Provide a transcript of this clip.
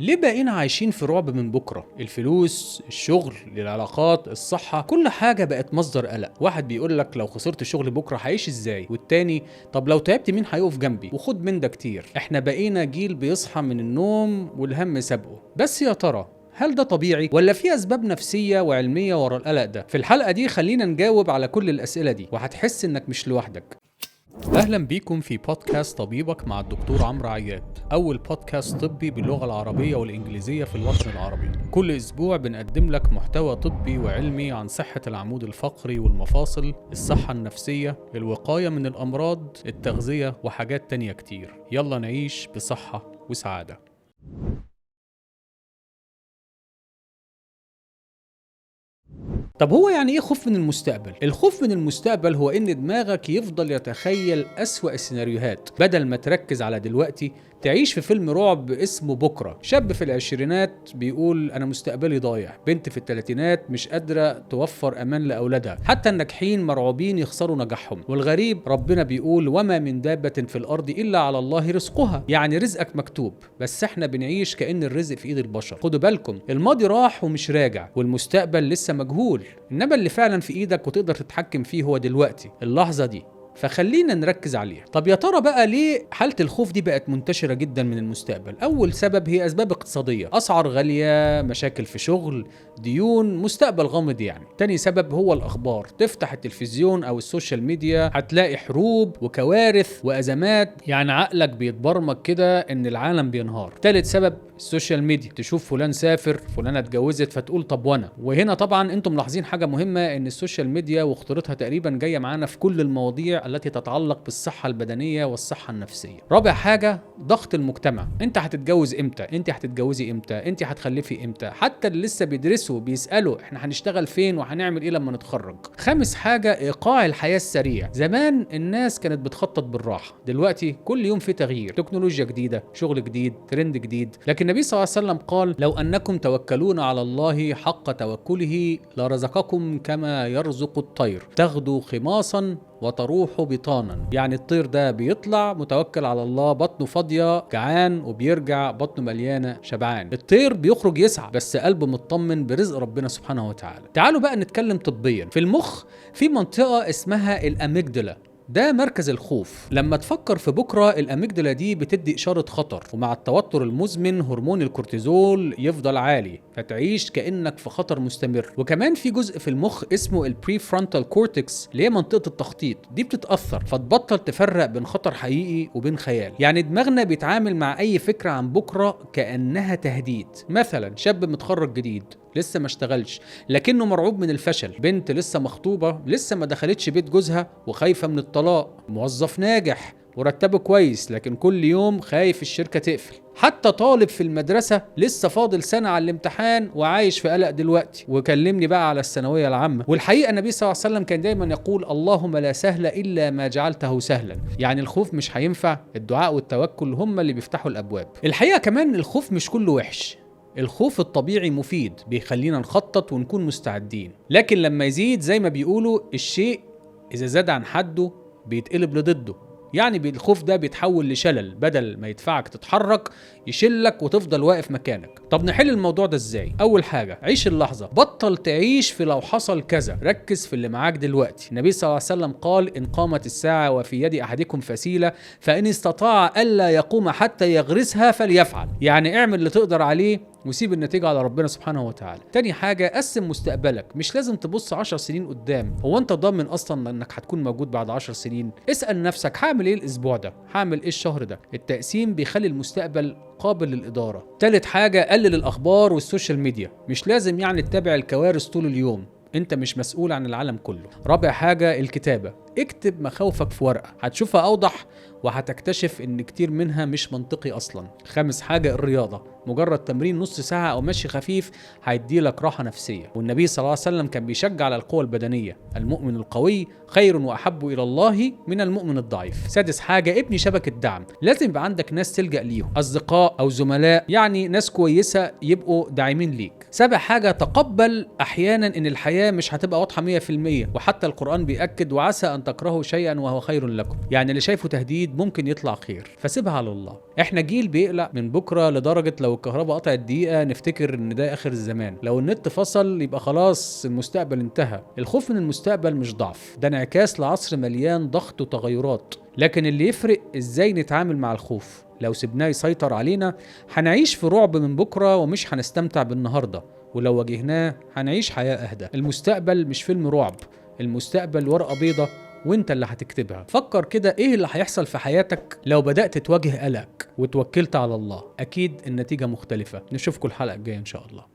ليه بقينا عايشين في رعب من بكرة؟ الفلوس، الشغل، العلاقات، الصحة، كل حاجة بقت مصدر قلق. واحد بيقولك لو خسرت شغل بكرة هعيش ازاي؟ والتاني طب لو تعبت مين هيقف جنبي؟ وخد من ده كتير. احنا بقينا جيل بيصحى من النوم والهم سابقه. بس يا ترى هل ده طبيعي ولا في اسباب نفسية وعلمية ورا القلق ده؟ في الحلقة دي خلينا نجاوب على كل الاسئلة دي وهتحس انك مش لوحدك. أهلا بيكم في بودكاست طبيبك مع الدكتور عمرو عياد، أول بودكاست طبي باللغة العربية والإنجليزية في الوطن العربي. كل أسبوع بنقدم لك محتوى طبي وعلمي عن صحة العمود الفقري والمفاصل، الصحة النفسية، الوقاية من الأمراض، التغذية وحاجات تانية كتير. يلا نعيش بصحة وسعادة. طب هو يعني ايه خوف من المستقبل؟ الخوف من المستقبل هو ان دماغك يفضل يتخيل اسوأ السيناريوهات بدل ما تركز على دلوقتي. تعيش في فيلم رعب اسمه بكرة. شاب في العشرينات بيقول انا مستقبلي ضايع، بنت في الثلاثينات مش قادرة توفر امان لاولادها، حتى الناجحين مرعوبين يخسروا نجاحهم. والغريب ربنا بيقول وما من دابة في الارض الا على الله رزقها، يعني رزقك مكتوب، بس احنا بنعيش كأن الرزق في ايد البشر. خدوا بالكم، الماضي راح ومش راجع، والمستقبل لسه مجهول، انما اللي فعلا في ايدك وتقدر تتحكم فيه هو دلوقتي، اللحظة دي، فخلينا نركز عليها. طب يا ترى بقى ليه حالة الخوف دي بقت منتشرة جدا من المستقبل؟ أول سبب هي أسباب اقتصادية، أسعار غالية، مشاكل في شغل، ديون، مستقبل غامض يعني. تاني سبب هو الأخبار، تفتح التلفزيون أو السوشيال ميديا هتلاقي حروب وكوارث وأزمات، يعني عقلك بيتبرمج كده إن العالم بينهار. تالت سبب السوشيال ميديا، تشوف فلان سافر، فلانة اتجوزت، فتقول طب وانا. وهنا طبعا انتم ملاحظين حاجة مهمة، ان السوشيال ميديا وخطورتها تقريبا جاية معانا في كل المواضيع التي تتعلق بالصحة البدنية والصحة النفسية. رابع حاجة ضغط المجتمع، انت هتتجوز امتى؟ انت هتتجوزي امتى؟ انت هتخلفي امتى؟ حتى اللي لسه بيدرسوا بيسألوا احنا هنشتغل فين وهنعمل ايه لما نتخرج. خامس حاجة ايقاع الحياة السريع. زمان الناس كانت بتخطط بالراحة، دلوقتي كل يوم في تغيير، تكنولوجيا جديدة، شغل جديد، ترند جديد. لكن النبي صلى الله عليه وسلم قال لو أنكم توكلون على الله حق توكله لرزقكم كما يرزق الطير تغدو خماصا وتروح بطانا. يعني الطير ده بيطلع متوكل على الله بطنه فاضية جعان، وبيرجع بطنه مليانة شبعان. الطير بيخرج يسعى بس قلبه مطمن برزق ربنا سبحانه وتعالى. تعالوا بقى نتكلم طبيا. في المخ في منطقة اسمها الأميجدلا، ده مركز الخوف. لما تفكر في بكرة الأميجدلا دي بتدي إشارة خطر، ومع التوتر المزمن هرمون الكورتيزول يفضل عالي، فتعيش كأنك في خطر مستمر. وكمان في جزء في المخ اسمه البريفرونتال كورتكس اللي هي منطقة التخطيط، دي بتتأثر فتبطل تفرق بين خطر حقيقي وبين خيال. يعني دماغنا بيتعامل مع أي فكرة عن بكرة كأنها تهديد. مثلا شاب متخرج جديد لسه ما اشتغلش لكنه مرعوب من الفشل، بنت لسه مخطوبة لسه ما دخلتش بيت جوزها وخايفة من الطلاق، موظف ناجح مرتبه كويس لكن كل يوم خايف الشركة تقفل، حتى طالب في المدرسة لسه فاضل سنة على الامتحان وعايش في قلق دلوقتي. وكلمني بقى على الثانوية العامة. والحقيقة النبي صلى الله عليه وسلم كان دايما يقول اللهم لا سهل إلا ما جعلته سهلا، يعني الخوف مش هينفع، الدعاء والتوكل هم اللي بيفتحوا الأبواب. الحقيقة كمان الخوف مش كله وحش، الخوف الطبيعي مفيد، بيخلينا نخطط ونكون مستعدين. لكن لما يزيد زي ما بيقولوا الشيء إذا زاد عن حده بيتقلب لضده، يعني الخوف ده بيتحول لشلل، بدل ما يدفعك تتحرك يشلك وتفضل واقف مكانك. طب نحل الموضوع ده ازاي؟ اول حاجة عيش اللحظة، بطل تعيش في لو حصل كذا، ركز في اللي معاك دلوقتي. النبي صلى الله عليه وسلم قال ان قامت الساعة وفي يد احدكم فسيلة فان استطاع الا يقوم حتى يغرسها فليفعل، يعني اعمل اللي تقدر عليه وسيب النتيجة على ربنا سبحانه وتعالى. تاني حاجة قسم مستقبلك، مش لازم تبص 10 سنين قدام، هو انت ضامن اصلا انك هتكون موجود بعد 10 سنين؟ اسأل نفسك هعمل ايه الاسبوع ده؟ هعمل ايه الشهر ده؟ التقسيم بيخلي المستقبل قابل للإدارة. تالت حاجة قلل الأخبار والسوشيال ميديا، مش لازم يعني تتابع الكوارث طول اليوم، انت مش مسؤول عن العالم كله. رابع حاجة الكتابة، اكتب مخاوفك في ورقة هتشوفها أوضح وهتكتشف ان كتير منها مش منطقي اصلا. خامس حاجة الرياضة، مجرد تمرين نص ساعة او مشي خفيف هيديلك راحة نفسية، والنبي صلى الله عليه وسلم كان بيشجع على القوة البدنية، المؤمن القوي خير واحب الى الله من المؤمن الضعيف. سادس حاجة ابني شبكة دعم، لازم يبقى عندك ناس تلجأ ليهم، اصدقاء او زملاء، يعني ناس كويسة يبقوا داعمين ليك. سابع حاجة، تقبل أحيانا إن الحياة مش هتبقى واضحة 100%، وحتى القرآن بيأكد وعسى أن تكرهوا شيئا وهو خير لكم، يعني اللي شايفه تهديد ممكن يطلع خير، فسيبها على الله. احنا جيل بيقلق من بكرة لدرجة لو الكهرباء قطعت دقيقة نفتكر إن ده آخر الزمان، لو النت فصل يبقى خلاص المستقبل انتهى. الخوف من المستقبل مش ضعف، ده انعكاس لعصر مليان ضغط وتغيرات، لكن اللي يفرق ازاي نتعامل مع الخوف. لو سيبناه يسيطر علينا هنعيش في رعب من بكرة ومش هنستمتع بالنهاردة، ولو واجهناه هنعيش حياة أهدى. المستقبل مش فيلم رعب، المستقبل ورقة بيضة وانت اللي هتكتبها. فكر كده ايه اللي هيحصل في حياتك لو بدأت تواجه قلقك وتوكلت على الله. اكيد النتيجة مختلفة. نشوفكم الحلقة الجاية ان شاء الله.